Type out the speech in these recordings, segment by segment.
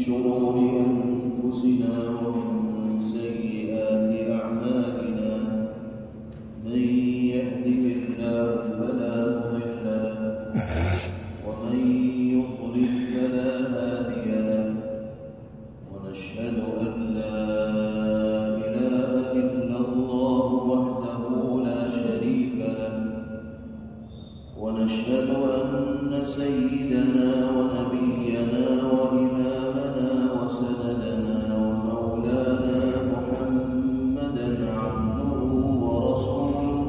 شرور أنفسنا ومن سيئات أعمالنا من يهده الله فلا مضل له ومن يضلل فلا هادي له ونشهد أن لا إله إلا الله وحده لا شريك له ونشهد أن سيدنا ونبينا وإمامنا وسندنا ومولانا محمدا عبده ورسوله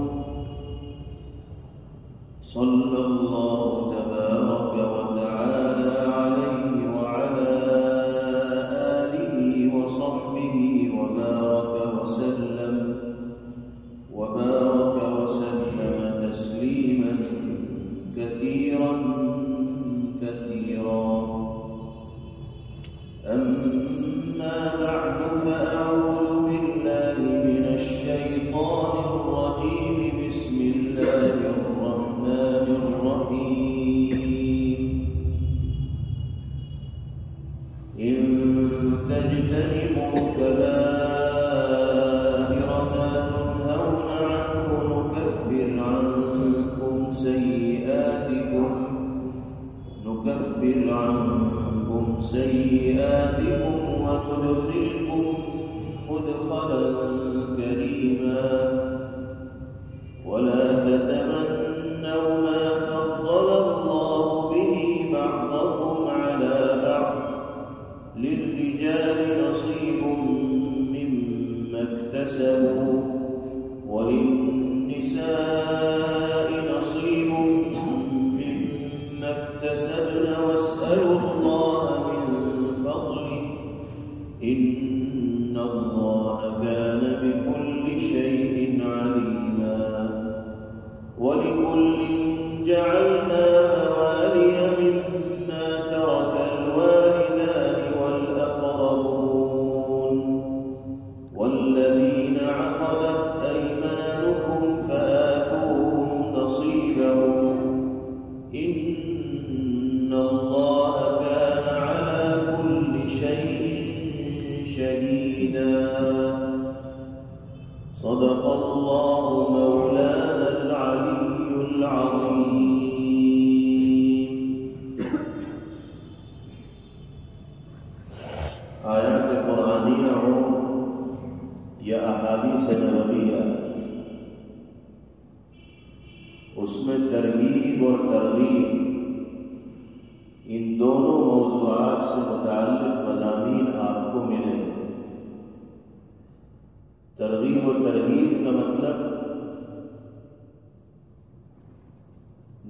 صلى الله تبارك وتعالى عليه وعلى آله وصحبه وبارك وسلم تسليما كثيرا أما بعد فأعوذ بالله من الشيطان الرجيم بسم الله الرحمن الرحيم إن تجتنبوا كبائر ما تنهون عنه نكفر عنكم سيئاتكم وندخلكم مدخلا كريما ولا تتمنوا ما فضل الله به بعضكم على بعض للرجال نصيب مما اكتسبوا وللنساء نصيب مما اكتسبن واسألوا الله من فضله إن الله كان بكل شيء عليما ولكل جعلنا موالي مما ترك الوالدان والأقربون والذين عقدت أيمانكم فآتوهم نصيبهم إن الله كان على كل شيء شهيدا صدق الله مولانا العلي العظيم. آیات قرآنیہ ہوں یا احادیث نبویہ، اس میں ترغیب اور ترغیب ان دونوں موضوعات سے متعلق مضامین آپ کو ملیں گے۔ ترغیب و ترغیب کا مطلب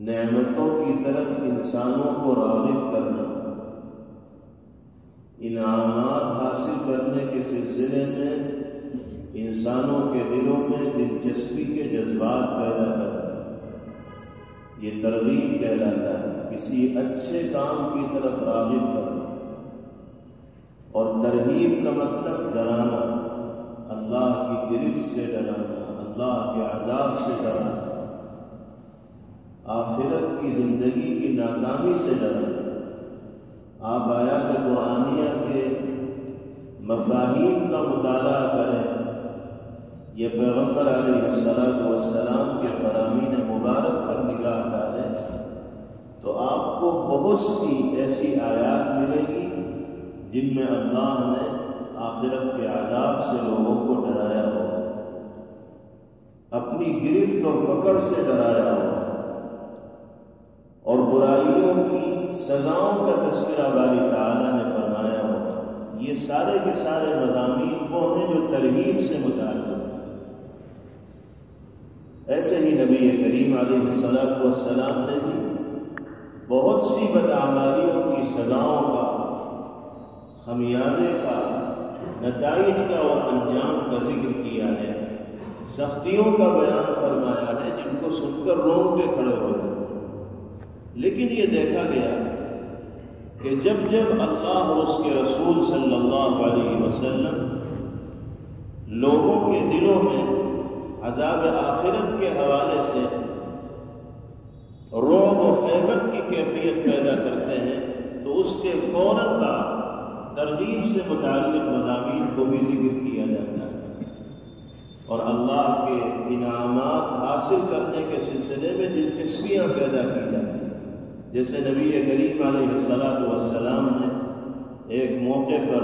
نعمتوں کی طرف انسانوں کو راغب کرنا، انعامات حاصل کرنے کے سلسلے میں انسانوں کے دلوں میں دلچسپی کے جذبات پیدا کرنا، یہ ترغیب کہلاتا ہے۔ کسی اچھے کام کی طرف راغب کرنا۔ اور ترغیب کا مطلب ڈرانا، اللہ کی گرفت سے ڈرانا، اللہ کے عذاب سے ڈرانا، آخرت کی زندگی کی ناکامی سے ڈرانا۔ آپ آیات قرآنیہ کے مفاہیم کا مطالعہ کریں، یہ پیغمبر علیہ السلام کے فرامین مبارک پر نگاہ ڈالیں تو آپ کو بہت سی ایسی آیات ملے گی جن میں اللہ نے آخرت کے عذاب سے لوگوں کو ڈرایا ہو، اپنی گرفت اور پکڑ سے ڈرایا ہو، اور برائیوں کی سزاؤں کا تذکرہ باری تعالیٰ نے فرمایا ہو۔ یہ سارے کے سارے مضامین وہ ہیں جو ترغیب سے متعلق ہیں۔ ایسے ہی نبی کریم علیہ السلام نے بھی بہت سی بدعمالیوں کی سزاؤں کا، خمیازے کا، نتائج کا اور انجام کا ذکر کیا ہے، سختیوں کا بیان فرمایا ہے جن کو سن کر رونگٹے کھڑے ہو جاتے ہیں۔ لیکن یہ دیکھا گیا کہ جب جب اللہ اور اس کے رسول صلی اللہ علیہ وسلم لوگوں کے دلوں میں عذاب آخرت کے حوالے سے رعب و ہیبت کی کیفیت پیدا کرتے ہیں تو اس کے فوراً بعد ترغیب سے متعلق مضامین کو بھی ذکر کیا جاتا ہے، اور اللہ کے انعامات حاصل کرنے کے سلسلے میں دلچسپیاں پیدا کی جاتی ہیں۔ جیسے نبی کریم علیہ السلام نے ایک موقع پر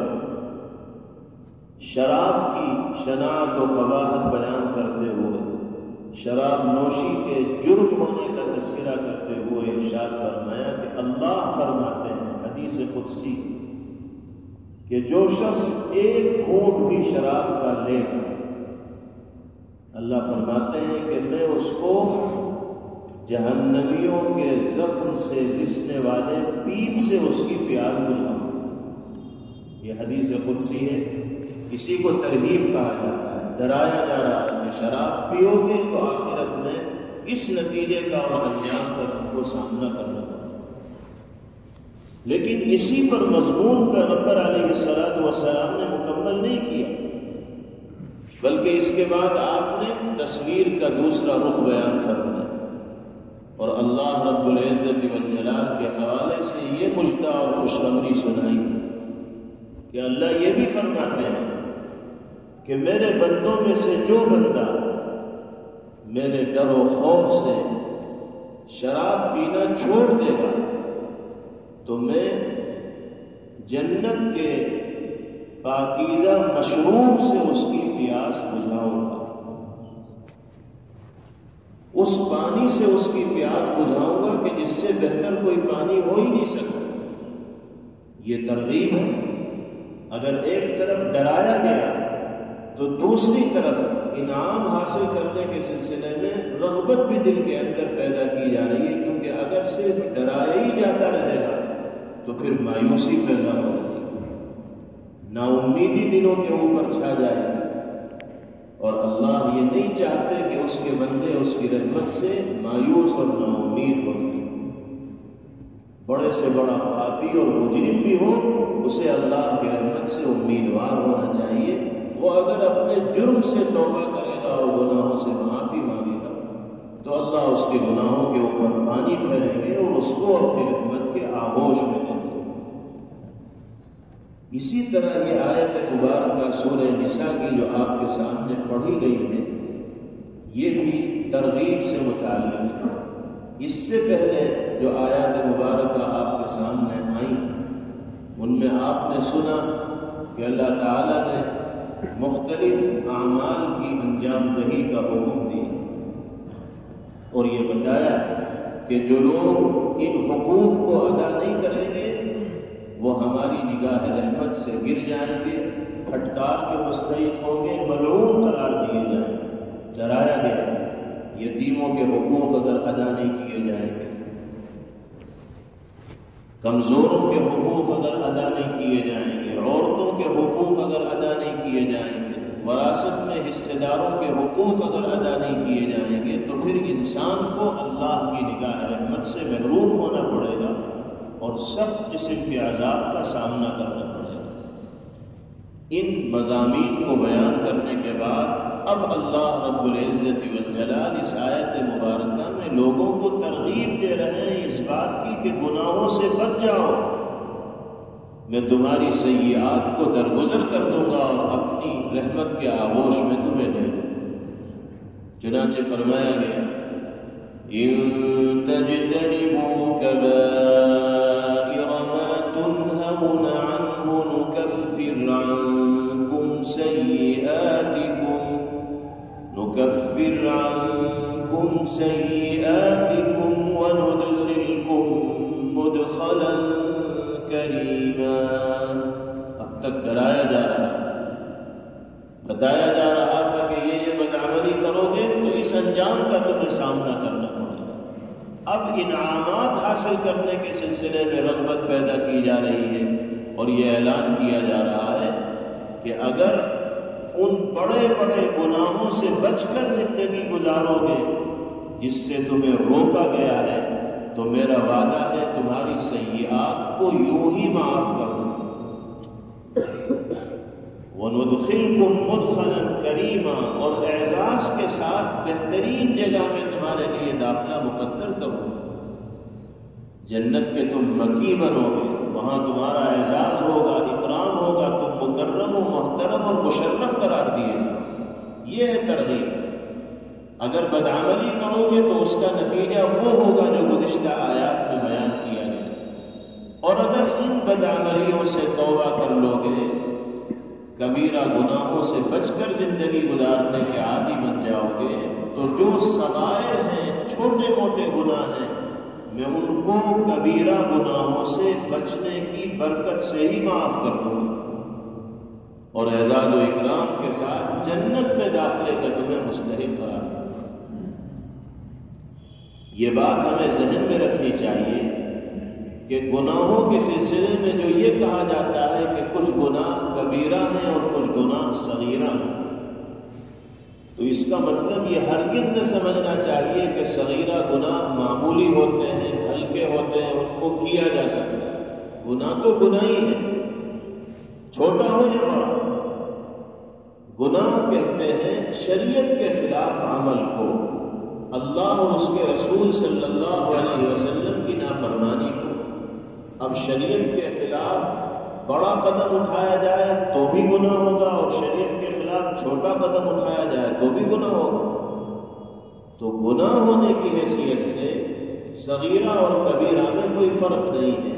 شراب کی شناعت و قباحت بیان کرتے ہوئے، شراب نوشی کے جرم ہونے کا تذکرہ کرتے ہوئے ارشاد فرمایا کہ اللہ فرماتے ہیں حدیث قدسی کہ جو شخص ایک گھونٹ بھی شراب کا لے گا، اللہ فرماتے ہیں کہ میں اس کو جہنمیوں کے زخم سے رسنے والے پیپ سے اس کی پیاس بجھاؤں۔ یہ حدیث قدسی ہے، اسی کو ترغیب کہا جاتا ہے، ڈرایا جا رہا ہے کہ شراب پیو گے تو آخرت میں اس نتیجے کا اور انجام کا تم کو سامنا کرنا پڑے۔ لیکن اسی پر مضمون پیغمبر علیہ السلام نے مکمل نہیں کیا، بلکہ اس کے بعد آپ نے تصویر کا دوسرا رخ بیان فرمایا، اور اللہ رب العزت والجلال کے حوالے سے یہ مژدہ اور خوشخبری سنائی کہ اللہ یہ بھی فرماتے ہیں کہ میرے بندوں میں سے جو بندہ میرے ڈر و خوف سے شراب پینا چھوڑ دے گا تو میں جنت کے پاکیزہ مشروب سے اس کی پیاس بجھاؤں گا، اس پانی سے اس کی پیاس بجھاؤں گا کہ جس سے بہتر کوئی پانی ہو ہی نہیں سکتا۔ یہ ترغیب ہے۔ اگر ایک طرف ڈرایا گیا تو دوسری طرف انعام حاصل کرنے کے سلسلے میں رغبت بھی دل کے اندر پیدا کی جا رہی ہے، کیونکہ اگر صرف ڈرایا ہی جاتا رہے گا تو پھر مایوسی پیدا ہوگی، نا امیدی دلوں کے اوپر چھا جائے گی، اور اللہ یہ نہیں چاہتے کہ اس کے بندے اس کی رحمت سے مایوس اور نا امید ہو جائیں۔ بڑے سے بڑا پاپی اور مجرم بھی ہو، اسے اللہ کی رحمت سے امیدوار ہونا چاہیے۔ وہ اگر اپنے جرم سے توبہ کرے گا اور گناہوں سے معافی مانگے گا تو اللہ اس کے گناہوں کے اوپر پانی پھیریں گے اور اس کو اپنی رحمت کے آغوش میں دیں گے۔ اسی طرح یہ آیت مبارکہ سورہ نساء کی جو آپ کے سامنے پڑھی گئی ہے، یہ بھی ترغیب سے متعلق ہے۔ اس سے پہلے جو آیات مبارکہ آپ کے سامنے آئیں ان میں آپ نے سنا کہ اللہ تعالیٰ نے مختلف اعمال کی انجام دہی کا حکم دیا، اور یہ بتایا کہ جو لوگ ان حقوق کو ادا نہیں کریں گے وہ ہماری نگاہ رحمت سے گر جائیں گے، پھٹکار کے مستحق ہوں گے، ملعون قرار دیے جائیں گے۔ ڈرایا گیا یتیموں کے حقوق اگر ادا نہیں کیے جائیں گے، کمزوروں کے حقوق اگر ادا نہیں کیے جائیں گے، عورتوں کے حقوق اگر ادا نہیں کیے جائیں گے، وراثت میں حصے داروں کے حقوق اگر ادا نہیں کیے جائیں گے تو پھر انسان کو اللہ کی نگاہ رحمت سے محروم ہونا پڑے گا اور سخت قسم کے عذاب کا سامنا کرنا پڑے گا۔ ان مضامین کو بیان کرنے کے بعد اب اللہ رب العزت والجلال اس آیت مبارکہ میں لوگوں کو ترغیب دے رہے ہیں اس بات کی کہ گناہوں سے بچ جاؤ، میں تمہاری سیئات کو درگزر کر دوں گا اور اپنی رحمت کے آغوش میں تمہیں لے لوں۔ چنانچہ فرمایا گیا ان تجتنبوا کبائر ما تنهون عنه نكفر عنكم سيئاتكم وندخلكم مدخلا کریما۔ اب تک ڈرایا جا رہا بتایا جا رہا تھا کہ یہ بدعملی کرو گے تو اس انجام کا تمہیں سامنا کرنا پڑے گا۔ اب انعامات حاصل کرنے کے سلسلے میں رغبت پیدا کی جا رہی ہے، اور یہ اعلان کیا جا رہا ہے کہ اگر ان بڑے بڑے گناہوں سے بچ کر زندگی گزارو گے جس سے تمہیں روکا گیا ہے تو میرا وعدہ ہے تمہاری سیئات کو یوں ہی معاف کر دوں۔ وَنُدْخِلْكُمْ مُدْخَلًا كَرِيمًا، اور اعزاز کے ساتھ بہترین جگہ میں تمہارے لیے داخلہ مقدر کروں۔ جنت کے تم مکی بنو گے، وہاں تمہارا اعزاز ہوگا، اکرام مکرم و محترم اور مشرف قرار دیے گا۔ یہ ہے ترغیب۔ اگر بدعملی کرو گے تو اس کا نتیجہ وہ ہوگا جو گزشتہ آیات میں بیان کیا گیا، اور اگر ان بدعملیوں سے توبہ کر لو گے، کبیرہ گناہوں سے بچ کر زندگی گزارنے کے عادی بن جاؤ گے، تو جو صغائر ہیں، چھوٹے موٹے گناہ ہیں، میں ان کو کبیرہ گناہوں سے بچنے کی برکت سے ہی معاف کر دوں گا، اور اعزاز و اکرام کے ساتھ جنت میں داخلے کا تمہیں مستحق قرار دوں۔ یہ بات ہمیں ذہن میں رکھنی چاہیے کہ گناہوں کے سلسلے میں جو یہ کہا جاتا ہے کہ کچھ گناہ کبیرہ ہیں اور کچھ گناہ صغیرہ ہیں، تو اس کا مطلب یہ ہرگز نہ سمجھنا چاہیے کہ صغیرہ گناہ معمولی ہوتے ہیں، ہلکے ہوتے ہیں، ان کو کیا جا سکتا ہے۔ گناہ تو گناہ ہی ہے، چھوٹا ہو یا بڑا۔ گناہ کہتے ہیں شریعت کے خلاف عمل کو، اللہ اور اس کے رسول صلی اللہ علیہ وسلم کی نافرمانی کو۔ اب شریعت کے خلاف بڑا قدم اٹھایا جائے تو بھی گناہ ہوگا، اور شریعت کے خلاف چھوٹا قدم اٹھایا جائے تو بھی گناہ ہوگا۔ تو گناہ ہونے کی حیثیت سے صغیرہ اور کبیرہ میں کوئی فرق نہیں ہے۔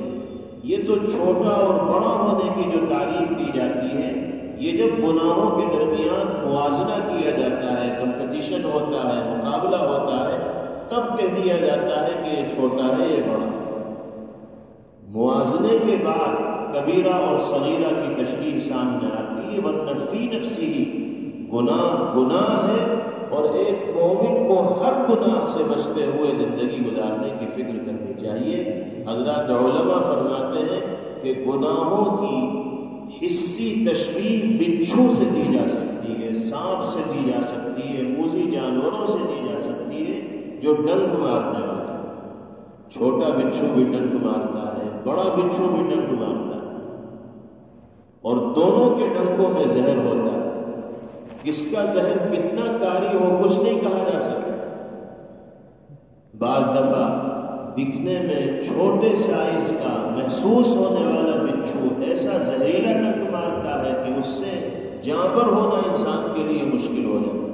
یہ تو چھوٹا اور بڑا ہونے کی جو تعریف کی جاتی ہے، یہ جب گناہوں کے درمیان موازنہ کیا جاتا ہے، کمپٹیشن ہوتا ہے، مقابلہ ہوتا ہے، تب کہہ دیا جاتا ہے کہ یہ چھوٹا ہے، یہ بڑا ہے۔ موازنے کے بعد کبیرہ اور صغیرہ کی تشریح سامنے آتی ہے، ورنہ فی نفسی گناہ گناہ ہے، اور ایک مومن کو ہر گناہ سے بچتے ہوئے زندگی گزارنے کی فکر کرنی چاہیے۔ حضرات علماء فرماتے ہیں کہ گناہوں کی حصی تشبیہ بچھو سے دی جا سکتی ہے، سانپ سے دی جا سکتی ہے، موذی جانوروں سے دی جا سکتی ہے جو ڈنک مارنے والا۔ چھوٹا بچھو بھی ڈنک مارتا ہے، بڑا بچھو بھی ڈنک مارتا ہے، اور دونوں کے ڈنکوں میں زہر ہوتا ہے۔ کس کا زہر کتنا کاری ہو کچھ نہیں کہا جا سکتا۔ بعض دفعہ دکھنے میں چھوٹے سائز کا محسوس ہونے والا بچھو ایسا زہریلا ڈنک مارتا ہے کہ اس سے جانور ہونا انسان کے لیے مشکل ہو جاتا ہے۔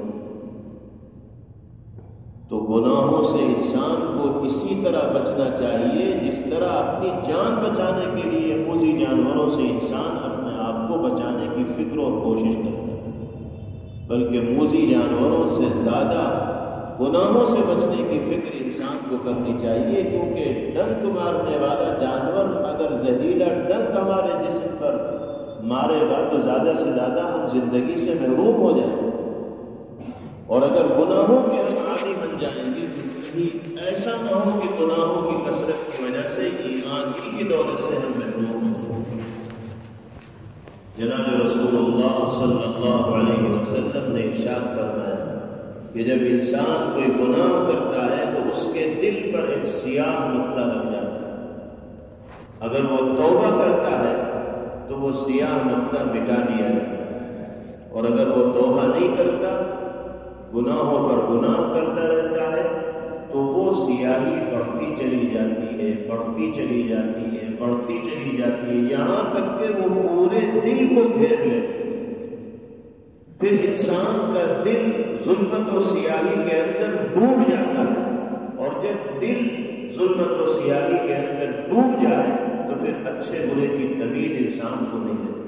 تو گناہوں سے انسان کو اسی طرح بچنا چاہیے جس طرح اپنی جان بچانے کے لیے موذی جانوروں سے انسان اپنے آپ کو بچانے کی فکر اور کوشش کرتا ہے، بلکہ موذی جانوروں سے زیادہ گناہوں سے بچنے کی فکر انسان کو کرنی چاہیے، کیونکہ ڈنک مارنے والا جانور اگر زہریلا ڈنک ہمارے جسم پر مارے گا تو زیادہ سے زیادہ ہم زندگی سے محروم ہو جائیں گے، اور اگر گناہوں کے ہم عادی بن جائیں گے تو کہیں ایسا نہ ہو کہ گناہوں کی کثرت کی وجہ سے ایمان ہی کی دولت سے ہم محروم ہو جائیں۔ جناب رسول اللہ صلی اللہ علیہ وسلم نے ارشاد فرمایا کہ جب انسان کوئی گناہ کرتا ہے تو اس کے دل پر ایک سیاہ نقطہ لگ جاتا ہے، اگر وہ توبہ کرتا ہے تو وہ سیاہ نقطہ مٹا دیا جاتا ہے، اور اگر وہ توبہ نہیں کرتا، گناہوں پر گناہ کرتا رہتا ہے، تو وہ سیاہی بڑھتی چلی جاتی ہے، بڑھتی چلی جاتی ہے، بڑھتی چلی جاتی ہے، یہاں تک کہ وہ پورے دل کو گھیر لیتے ہیں۔ پھر انسان کا دل ظلمت و سیاہی کے اندر ڈوب جاتا ہے، اور جب دل ظلمت و سیاہی کے اندر ڈوب جائے تو پھر اچھے برے کی تمیز انسان کو نہیں رہتی۔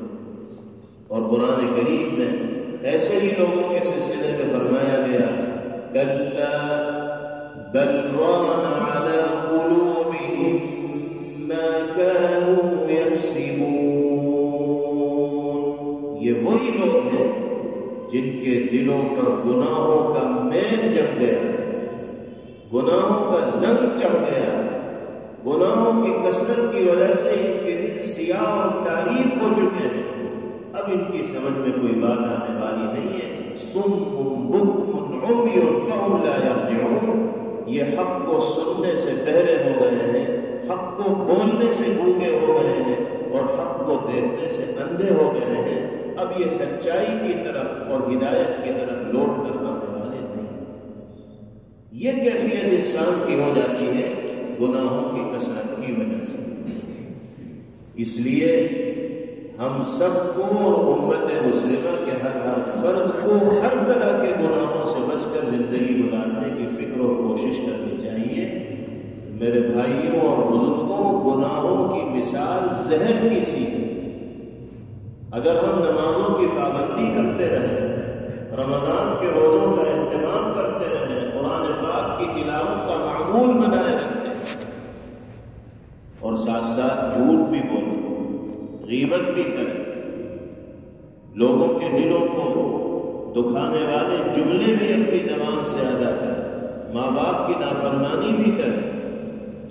اور قرآن کریم میں ایسے ہی لوگوں کے سلسلے میں فرمایا گیا، کَلَّا بَلْ رَانَ عَلَىٰ قُلُوبِهِمْ مَا كَانُوا يَكْسِبُونَ۔ یہ وہی لوگ ہیں جن کے دلوں پر گناہوں کا میل جم گیا ہے، گناہوں کا زنگ چڑھ گیا ہے، گناہوں کی کثرت کی وجہ سے ان کے دل سیاہ اور تاریک ہو چکے ہیں، اب ان کی سمجھ میں کوئی بات آنے والی نہیں ہے۔ صم بکم عمی فهم لا یرجعون، یہ حق کو سننے سے بہرے ہو گئے ہیں، حق کو بولنے سے گونگے ہو گئے ہیں، اور حق کو دیکھنے سے اندھے ہو گئے ہیں، اب یہ سچائی کی طرف اور ہدایت کی طرف لوٹ کر آنے والے نہیں۔ یہ کیفیت انسان کی ہو جاتی ہے گناہوں کی کثرت کی وجہ سے۔ اس لیے ہم سب کو اور امت مسلمہ کے ہر فرد کو ہر طرح کے گناہوں سے بچ کر زندگی گزارنے کی فکر اور کوشش کرنی چاہیے۔ میرے بھائیوں اور بزرگوں، گناہوں کی مثال زہر کی سی ہے۔ اگر ہم نمازوں کی پابندی کرتے رہیں، رمضان کے روزوں کا اہتمام کرتے رہیں، قرآن پاک کی تلاوت کا معمول بنائے رکھیں اور ساتھ ساتھ جھوٹ بھی بولیں، غیبت بھی کریں، لوگوں کے دلوں کو دکھانے والے جملے بھی اپنی زبان سے ادا کریں، ماں باپ کی نافرمانی بھی کریں،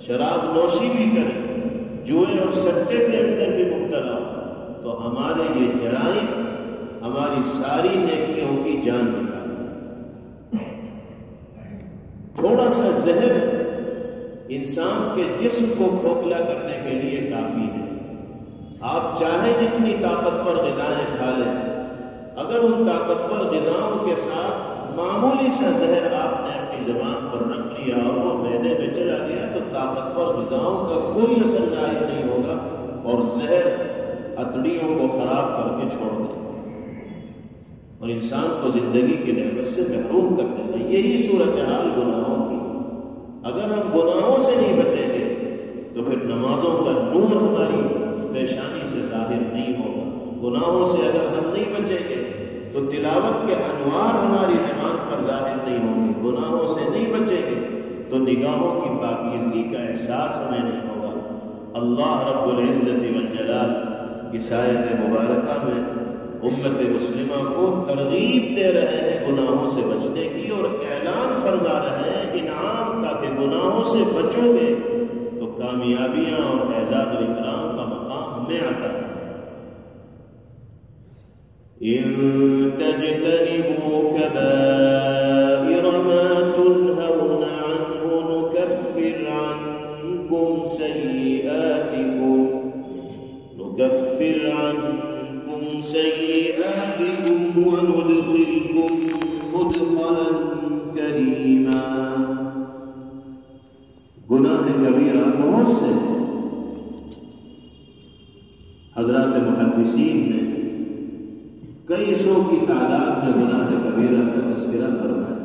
شراب نوشی بھی کریں، جوئے اور سٹے کے اندر بھی مبتلا ہوں، تو ہمارے یہ جرائم ہماری ساری نیکیوں کی جان نکال دیں۔ تھوڑا سا زہر انسان کے جسم کو کھوکھلا کرنے کے لیے کافی ہے۔ آپ چاہے جتنی طاقتور غذائیں کھا لیں، اگر ان طاقتور غذاؤں کے ساتھ معمولی سا زہر آپ نے اپنی زبان پر رکھ لیا اور وہ معدے میں چلا گیا تو طاقتور غذاؤں کا کوئی اثر ظاہر نہیں ہوگا اور زہر اتڑیوں کو خراب کر کے چھوڑ دے اور انسان کو زندگی کی نعمت سے محروم کر دے گا۔ یہی صورتحال گناہوں کی۔ اگر ہم گناہوں سے نہیں بچیں گے تو پھر نمازوں کا نور ہماری پیشانی سے ظاہر نہیں ہوگا۔ گناہوں سے اگر ہم نہیں بچیں گے تو تلاوت کے انوار ہماری زبان پر ظاہر نہیں ہوں گے۔ گناہوں سے نہیں بچیں گے تو نگاہوں کی پاکیزگی کا احساس ہمیں نہیں ہوگا۔ اللہ رب العزت والجلال اس آیت مبارکہ میں امت مسلمہ کو ترغیب دے رہے ہیں گناہوں سے بچنے کی اور اعلان فرما رہے ہیں انعام کا کہ گناہوں سے بچو گے تو کامیابیاں اور اعزاز و اکرام کا مقام میں آتا ہے۔ ان تجتنبوا كبائر ما تنهون عنه نكفر عنكم سيئاتكم وندخلكم مدخلا كريما۔ گناہ کبیرہ بہت سے حضرات محدثین نے کئی سو کی تعداد میں گناہ کبیرہ کا تذکرہ فرمایا،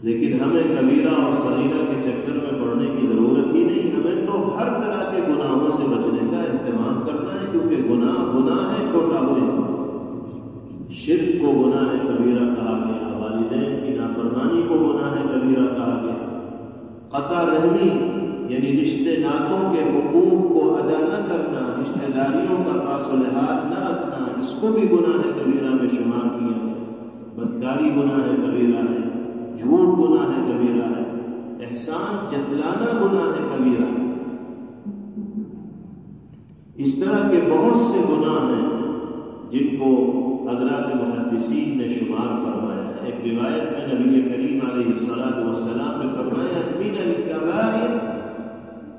لیکن ہمیں کبیرہ اور صغیرہ کے چکر میں پڑنے کی ضرورت ہی نہیں۔ ہمیں تو ہر طرح کے گناہوں سے بچنے کا اہتمام کرنا ہے، کیونکہ گناہ ہے، چھوٹا ہو یا بڑا۔ شرک کو گناہ کبیرہ کہا گیا، والدین کی نافرمانی کو گناہ کبیرہ کہا گیا، قطع رحمی یعنی رشتے ناتوں کے حقوق کو ادا نہ کرنا، رشتہ داریوں کا پاس و لحاظ نہ رکھنا، اس کو بھی گناہ کبیرہ میں شمار کیا گیا۔ بدکاری گناہ کبیرہ ہے، جھوٹ گناہ کبیرہ ہے، احسان جتلانا گناہ کبیرہ ہے۔ اس طرح کے بہت سے گناہ ہیں جن کو حضرات محدثین نے شمار فرمایا ہے۔ ایک روایت میں نبی کریم علیہ السلام نے فرمایا من الکبائر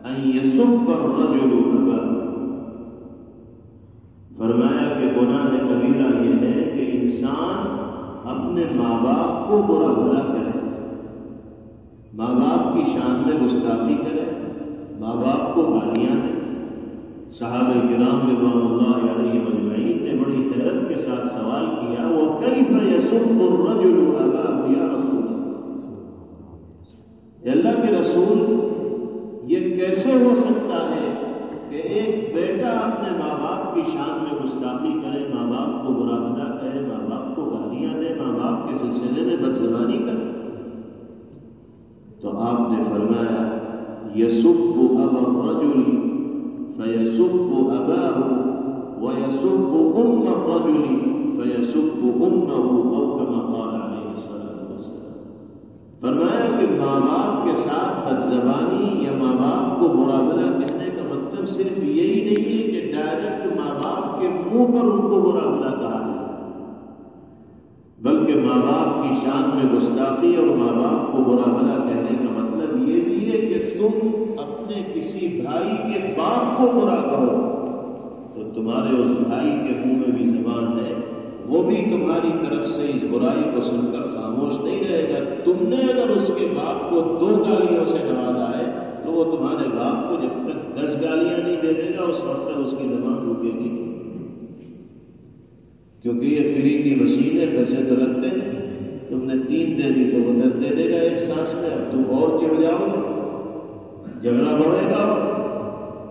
ان یسب الرجل اباہ، فرمایا کہ گناہ کبیرہ یہ ہے کہ انسان اپنے ماں باپ کو برا بھلا کہے، ماں باپ کی شان میں گستاخی کرے، ماں باپ کو گالیاں دے۔ صحابہ کرام رضوان اللہ علیہم اجمعین نے بڑی حیرت کے ساتھ سوال کیا وَكَيْفَ يَسُبُّ الرَّجُلُ أَبَاهُ یا رسول اللہ، اے اللہ کے رسول یہ کیسے ہو سکتا ہے کہ ایک بیٹا اپنے ماں باپ کی شان میں گستاخی کرے، ماں باپ کو برا بھلا کہے، ماں باپ کو گالیاں دے، ماں باپ کے سلسلے میں بدزبانی کرے؟ تو آپ نے فرمایا يَسُبُّ أَبَا الرَّجُلِ فَيَسُبُّ أَبَاهُ وَيَسُبُّ أُمَّ الرَّجُلِ فَيَسُبُّ أُمَّهُ أَوْ كَمَا قَالَ عَلَيْهِ الصَّلَاةُ وَالسَّلَامُ۔ فرمایا کہ ماں باپ کے ساتھ بدزبانی یا ماں باپ کو برا بھلا کہنے کا مطلب صرف یہی نہیں ہے کہ ڈائریکٹ ماں باپ کے منہ پر ان کو برا بھلا کہا جائے، بلکہ ماں باپ کی شان میں گستاخی اور ماں باپ کو برا بھلا کہنے کا مطلب یہ بھی ہے کہ تم اپنے کسی بھائی کے باپ کو برا کہو تو تمہارے اس بھائی کے منہ میں بھی زبان ہے، وہ بھی تمہاری طرف سے اس برائی کو سن کر خاموش نہیں رہے گا۔ تم نے اگر اس کے باپ کو 2 گالیوں سے نوازا ہے تو وہ تمہارے باپ کو جب تک 10 گالیاں نہیں دے دے گا اس وقت تک اس کی زبان رکے گی، کیونکہ یہ فری کی مشین ہے، پیسے تو لگتے ہیں، تم نے 3 دے دی تو وہ 10 دے دے گا ایک سانس میں، اب تم اور چڑھ جاؤ گے، جھگڑا بڑھے گا،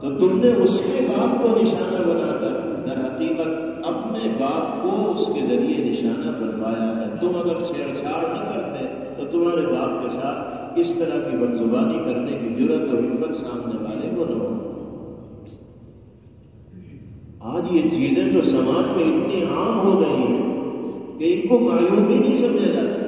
تو تم نے اس کے باپ کو نشانہ بنا کر در حقیقت اپنے باپ کو اس کے ذریعے نشانہ بنوایا ہے۔ تم اگر چھیڑ چھاڑ نہ کرتے تو تمہارے باپ کے ساتھ اس طرح کی بدزبانی کرنے کی جرأت اور ہمت سامنے والے کو نہ ہو۔ آج یہ چیزیں تو سماج میں اتنی عام ہو گئی ہیں کہ ان کو معیوب ہی نہیں سمجھا جاتا۔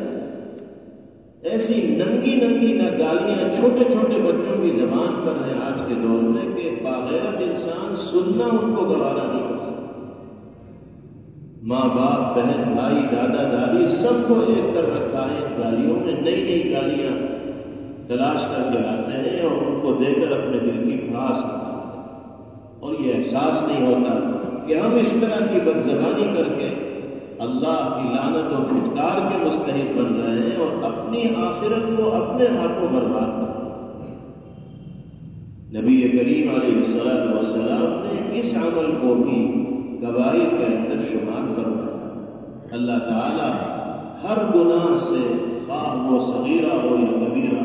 ایسی ننگی ننگی گالیاں چھوٹے چھوٹے بچوں کی زبان پر ہیں آج کے دور میں کہ باغیرت انسان سننا ان کو گوارا نہیں کر سکتا۔ ماں باپ، بہن بھائی، دادا دادی سب کو ایک کر رکھا ہے ان گالیوں میں، نئی نئی گالیاں تلاش کر کے لاتے ہیں اور ان کو دے کر اپنے دل کی بھاس نکالتے ہیں، اور یہ احساس نہیں ہوتا کہ ہم اس طرح کی بدزبانی کر کے اللہ کی لعنت و پھٹکار کے مستحق بن رہے ہیں اور اپنی آخرت کو اپنے ہاتھوں برباد کر رہے ہیں۔ نبی کریم علیہ الصلوۃ والسلام نے اس عمل کو بھی کبائر کے اندر شمار فرمایا۔ اللہ تعالی ہر گناہ سے، خواہ وہ صغیرہ ہو یا کبیرہ،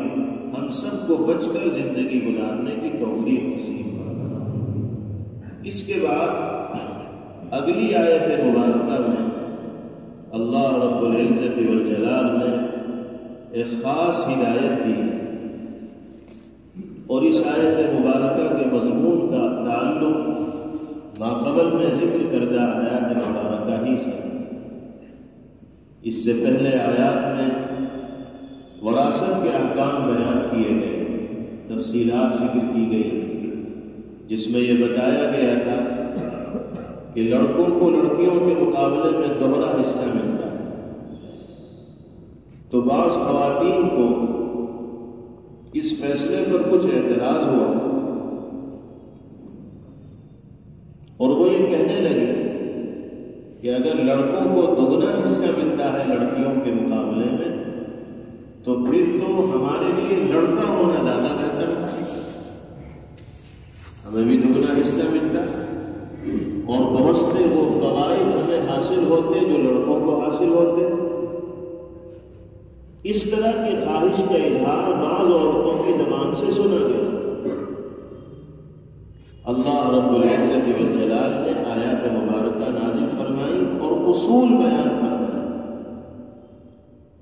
ہم سب کو بچ کر زندگی گزارنے کی توفیق نصیب فرمائے۔ اس کے بعد اگلی آیت مبارکہ میں اللہ رب العزت والجلال نے ایک خاص ہدایت دی اور اس آیت مبارکہ کے مضمون کا تعلق ماقبل میں ذکر کردہ آیات مبارکہ ہی سے۔ اس سے پہلے آیات میں وراثت کے احکام بیان کیے گئے تھے، تفصیلات ذکر کی گئی تھی، جس میں یہ بتایا گیا تھا کہ لڑکوں کو لڑکیوں کے مقابلے میں دوہرا حصہ ملتا ہے۔ تو بعض خواتین کو اس فیصلے پر کچھ اعتراض ہوا اور وہ یہ کہنے لگے کہ اگر لڑکوں کو دگنا حصہ ملتا ہے لڑکیوں کے مقابلے میں تو پھر تو ہمارے لیے لڑکا ہونا زیادہ بہتر تھا، ہمیں بھی دگنا حصہ ملتا اور بہت سے وہ فوائد ہمیں حاصل ہوتے جو لڑکوں کو حاصل ہوتے۔ اس طرح کی خواہش کا اظہار بعض عورتوں کی زبان سے سنا گیا۔ اللہ رب العزت والجلال نے آیات مبارکہ نازل فرمائی اور اصول بیان فرمایا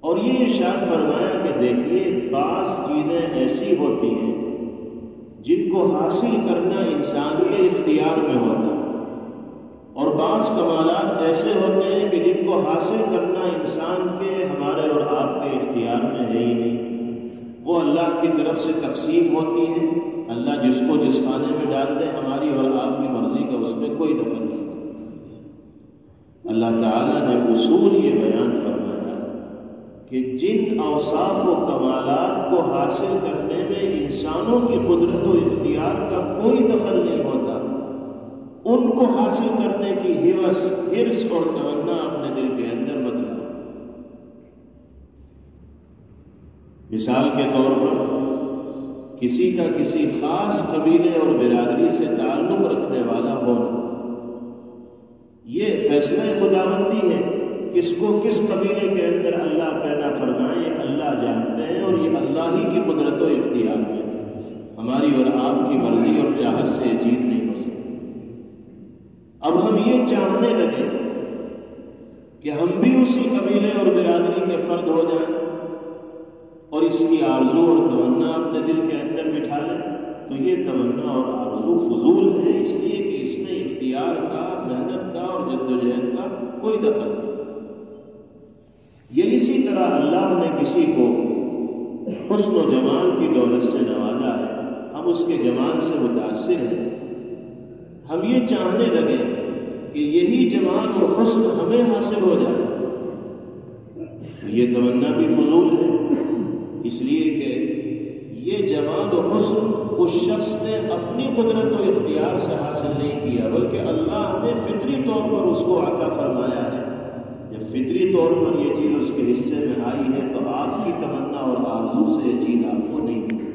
اور یہ ارشاد فرمایا کہ دیکھیے بعض چیزیں ایسی ہوتی ہیں جن کو حاصل کرنا انسان کے اختیار میں ہوتا ہے، اور بعض کمالات ایسے ہوتے ہیں کہ جن کو حاصل کرنا انسان کے، ہمارے اور آپ کے اختیار میں ہے ہی نہیں، وہ اللہ کی طرف سے تقسیم ہوتی ہے۔ اللہ جس کو جس خانے میں ڈال دے، ہماری اور آپ کی مرضی کا اس میں کوئی دخل نہیں ہوتا۔ اللہ تعالیٰ نے اصول یہ بیان فرمایا کہ جن اوصاف و کمالات کو حاصل کرنے میں انسانوں کی قدرت و اختیار کا کوئی دخل نہیں ہوتا، ان کو حاصل کرنے کی حرص اور تمنا اپنے دل کے اندر مت لاؤ۔ مثال کے طور پر کسی کا کسی خاص قبیلے اور برادری سے تعلق رکھنے والا ہونا، یہ فیصلہ خداوندی ہے، کس کو کس قبیلے کے اندر اللہ پیدا فرمائے یہ اللہ جانتے ہیں، اور یہ اللہ ہی کی قدرت و اختیار میں ہے، ہماری اور آپ کی مرضی اور چاہت سے یہ چیز نہیں ہو سکتی۔ اب ہم یہ چاہنے لگے کہ ہم بھی اسی قبیلے اور برادری کے فرد ہو جائیں اور اس کی آرزو اور تمنا اپنے دل کے اندر بٹھا لیں، تو یہ تمنا اور آرزو فضول ہے، اس لیے کہ اس میں اختیار کا، محنت کا اور جدوجہد کا کوئی دخل نہیں۔ یہ اسی طرح اللہ نے کسی کو حسن و جمال کی دولت سے نوازا ہے، ہم اس کے جمال سے متاثر ہیں، ہم یہ چاہنے لگے کہ یہی جمال اور حسن ہمیں حاصل ہو جائے، تو یہ تمنا بھی فضول ہے، اس لیے کہ یہ جمال و حسن اس شخص نے اپنی قدرت و اختیار سے حاصل نہیں کیا، بلکہ اللہ نے فطری طور پر اس کو عطا فرمایا ہے۔ جب فطری طور پر یہ چیز اس کے حصے میں آئی ہے تو آپ کی تمنا اور آرزو سے یہ چیز آپ کو نہیں ملی،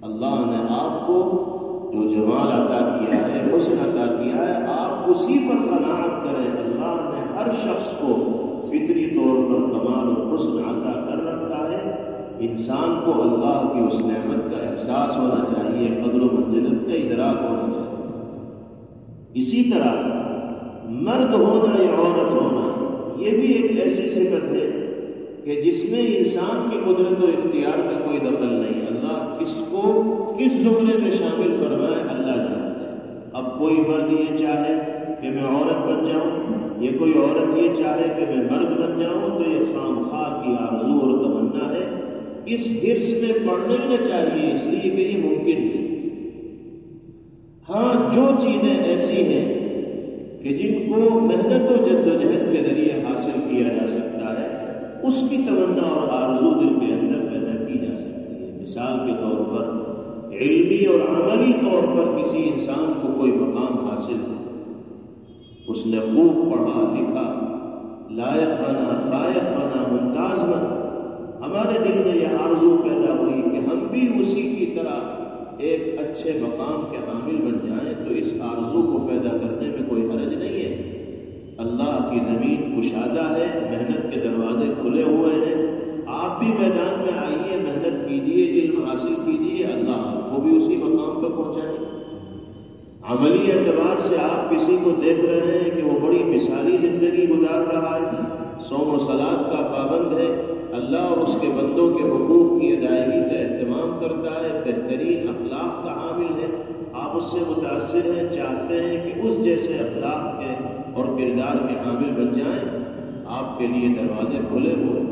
اللہ نے آپ کو جو جمال عطا کیا ہے، حسن عطا کیا ہے، آپ اسی پر قناعت کریں۔ اللہ نے ہر شخص کو فطری طور پر کمال اور حسن عطا کر رکھا ہے۔ انسان کو اللہ کی اس نعمت کا احساس ہونا چاہیے، قدر و منزلت کا ادراک ہونا چاہیے۔ اسی طرح مرد ہونا یا عورت ہونا یہ بھی ایک ایسی صفت ہے کہ جس میں انسان کی قدرت و اختیار کا کوئی دخل نہیں۔ اللہ کس کو کس زمرے میں شامل فرمائے اللہ جانتا ہے۔ اب کوئی مرد یہ چاہے کہ میں عورت بن جاؤں، یہ کوئی عورت یہ چاہے کہ میں مرد بن جاؤں، تو یہ خام خواہ کی آرزو اور تمنا ہے۔ اس حرص میں پڑنا ہی نہ چاہیے، اس لیے کہ یہ ممکن نہیں۔ ہاں، جو چیزیں ایسی ہیں کہ جن کو محنت و جد و جہد کے ذریعے حاصل کیا جا سکتا ہے، اس کی تمنا اور آرزو دل کے اندر پیدا کی جا سکتی ہے۔ مثال کے طور پر علمی اور عملی طور پر کسی انسان کو کوئی مقام حاصل ہے، اس نے خوب پڑھا لکھا، لائق بنا، فائق بنا، ممتاز بنا، ہمارے دل میں یہ آرزو پیدا ہوئی کہ ہم بھی اسی کی طرح ایک اچھے مقام کے حامل بن جائیں، تو اس آرزو کو پیدا کرنے میں کوئی حرج نہیں ہے۔ اللہ کی زمین کشادہ ہے، محنت کے دروازے کھلے ہوئے ہیں۔ آپ بھی میدان میں آئیے، محنت کیجئے، علم حاصل کیجئے، اللہ آپ کو بھی اسی مقام پر پہنچائے۔ عملی اعتبار سے آپ کسی کو دیکھ رہے ہیں کہ وہ بڑی مثالی زندگی گزار رہا ہے، صوم و صلاۃ کا پابند ہے، اللہ اور اس کے بندوں کے حقوق کی ادائیگی کا اہتمام کرتا ہے، بہترین اخلاق کا حامل ہے، آپ اس سے متاثر ہیں، چاہتے ہیں کہ اس جیسے اخلاق کے اور کردار کے حامل بن جائیں، آپ کے لیے دروازے کھلے ہوئے۔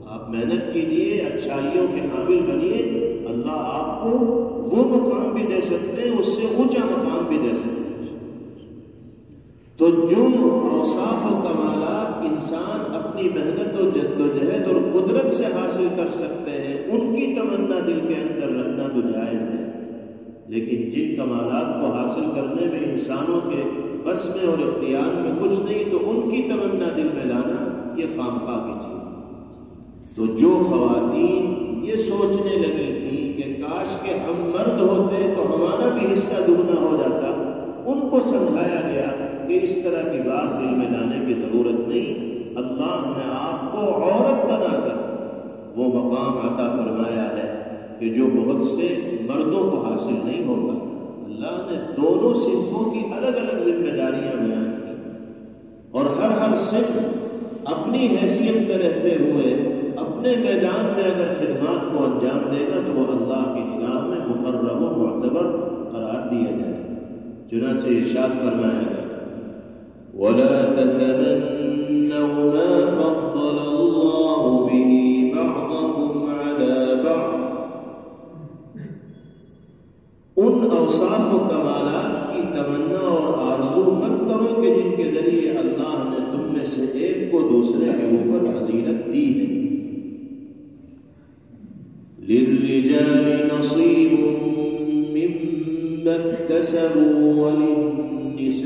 آپ محنت کیجئے، اچھائیوں کے حامل بنیے، اللہ آپ کو وہ مقام بھی دے سکتے ہیں، اس سے اونچا مقام بھی دے سکتے ہیں۔ تو جو اوصاف و کمالات انسان اپنی محنت و جد و جہد اور قدرت سے حاصل کر سکتے ہیں، ان کی تمنا دل کے اندر رکھنا تو جائز ہے، لیکن جن کمالات کو حاصل کرنے میں انسانوں کے بس میں اور اختیار میں کچھ نہیں، تو ان کی تمنا دل میں لانا یہ خامخواہ کی چیز ہے۔ تو جو خواتین یہ سوچنے لگی تھیں کہ کاش کہ ہم مرد ہوتے تو ہمارا بھی حصہ دگنا ہو جاتا، ان کو سمجھایا گیا کہ اس طرح کی بات دل میں لانے کی ضرورت نہیں۔ اللہ نے آپ کو عورت بنا کر وہ مقام عطا فرمایا ہے کہ جو بہت سے مردوں کو حاصل نہیں ہوگا۔ اللہ نے دونوں صنفوں کی الگ الگ ذمہ داریاں بیان کی، اور ہر صنف اپنی حیثیت میں رہتے ہوئے اپنے میدان میں اگر خدمات کو انجام دے گا تو وہ اللہ کی نگاہ میں مقرب و معتبر قرار دیا جائے گا۔ چنانچہ ارشاد فرمایا گیا، وَلَا تَتَمَنَّوْا مَا فَضَّلَ اللَّهُ بِهِ بَعْضَكُمْ عَلَى بَعْضٍ۔ ان اوصاف و کمالات کی تمنا اور آرزو مت کرو کہ جن کے ذریعے اللہ نے تم میں سے ایک کو دوسرے کے اوپر فضیلت دی ہے۔ لِلرِّجَالِ نَصِيبٌ مِّمَّا اكْتَسَبُوا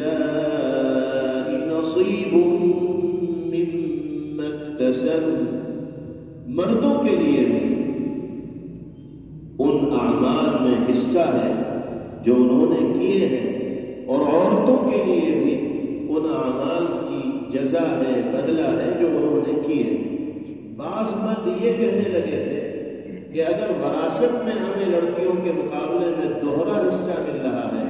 وَلِلنِّسَاءِ نَصِيبٌ مِّمَّا اكْتَسَبْنَ۔ مردوں کے لیے بھی ان اعمال میں حصہ ہے جو انہوں نے کیے ہیں، اور عورتوں کے لیے بھی ان اعمال کی جزا ہے، بدلہ ہے جو انہوں نے کیے ہیں۔ بعض مرد یہ کہنے لگے تھے کہ اگر وراثت میں ہمیں لڑکیوں کے مقابلے میں دوہرا حصہ مل رہا ہے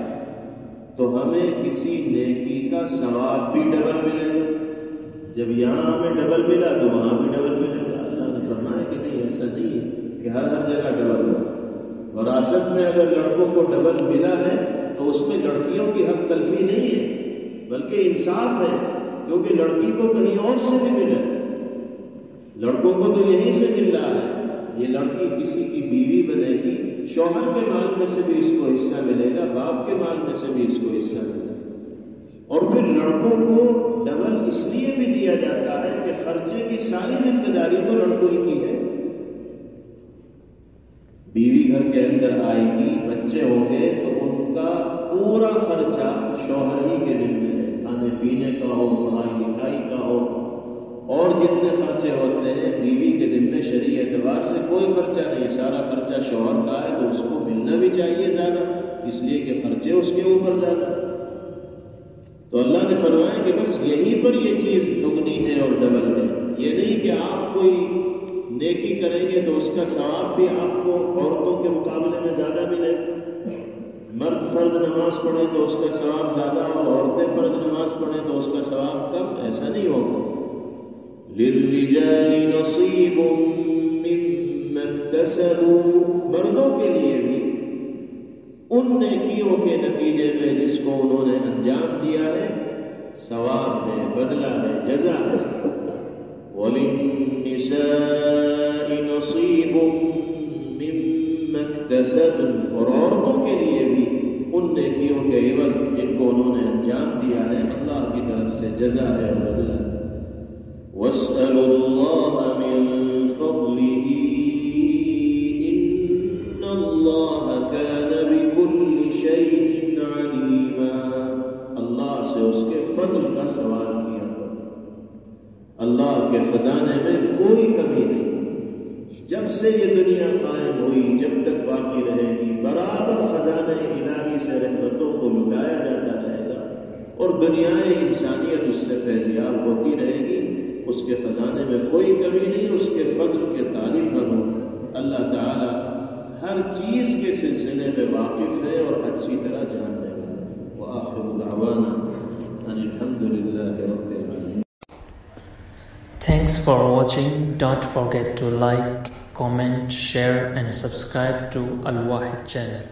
تو ہمیں کسی نیکی کا ثواب بھی ڈبل ملے گا۔ جب یہاں ہمیں ڈبل ملا تو وہاں بھی ڈبل ملے گا۔ اللہ نے فرمایا کہ نہیں، ایسا نہیں ہے کہ ہر جگہ ڈبل ہو۔ وراثت میں اگر لڑکوں کو ڈبل ملا ہے تو اس میں لڑکیوں کی حق تلفی نہیں ہے، بلکہ انصاف ہے، کیونکہ لڑکی کو کہیں اور سے بھی ملا، لڑکوں کو تو یہیں سے مل رہا ہے۔ یہ لڑکی کسی کی بیوی بنے گی، شوہر کے مال میں سے بھی اس کو حصہ ملے گا، باپ کے مال میں سے بھی اس کو حصہ ملے گا۔ اور پھر لڑکوں کو ڈبل اس لیے بھی دیا جاتا ہے کہ خرچے کی ساری ذمہ داری تو لڑکوں ہی کی ہے۔ بیوی گھر کے اندر آئے گی، بچے ہوں گے تو ان کا پورا خرچہ شوہر ہی کے ذمہ ہے، کھانے پینے کا ہو، پڑھائی لکھائی کا ہو، اور جتنے خرچے ہوتے ہیں بیوی کے ذمے شرعی اعتبار سے کوئی خرچہ نہیں، سارا خرچہ شوہر کا ہے، تو اس کو ملنا بھی چاہیے زیادہ، اس لیے کہ خرچے اس کے اوپر زیادہ۔ تو اللہ نے فرمایا کہ بس یہیں پر یہ چیز دگنی ہے اور ڈبل ہے، یہ نہیں کہ آپ کوئی نیکی کریں گے تو اس کا ثواب بھی آپ کو عورتوں کے مقابلے میں زیادہ ملے، مرد فرض نماز پڑھیں تو اس کا ثواب زیادہ اور عورتیں فرض نماز پڑھیں تو اس کا ثواب کم، ایسا نہیں ہوگا۔ للرجال نصیب مما اکتسبوا، مردوں کے لیے بھی ان نیکیوں کے نتیجے میں جس کو انہوں نے انجام دیا ہے ثواب ہے، بدلہ ہے، جزا ہے۔ وَلِلنِّسَاءِ نَصِيبٌ مِّمَّا اكْتَسَبْنَ، اور عورتوں کے لیے بھی ان نیکیوں کے عوض جن کو انہوں نے انجام دیا ہے اللہ کی طرف سے جزا ہے اور بدلہ ہے۔ وَاسْأَلُوا اللَّهَ مِن فَضْلِهِ إِنَّ اللَّهَ كَانَ بِكُلِّ شَيْءٍ عَلِيمًا، اللہ سے اس کے فضل کا سوال کیا کرو، اللہ کے خزانے میں کوئی کمی نہیں، جب سے یہ دنیا قائم ہوئی جب تک باقی رہے گی برابر خزانہ الہی سے رحمتوں کو لٹایا جاتا رہے گا اور دنیائے انسانیت اس سے فیضیاب ہوتی رہے گی، اس کے خزانے میں کوئی کمی نہیں، اس کے فضل کے طالب بنو۔ اللہ تعالی ہر چیز کے سلسلے میں واقف ہے اور اچھی طرح جاننے والا ہے۔ وآخر دعوانا ان الحمد للہ رب العالمین۔ Thanks for watching. Don't forget to like, comment, share and subscribe to Al Wahid channel.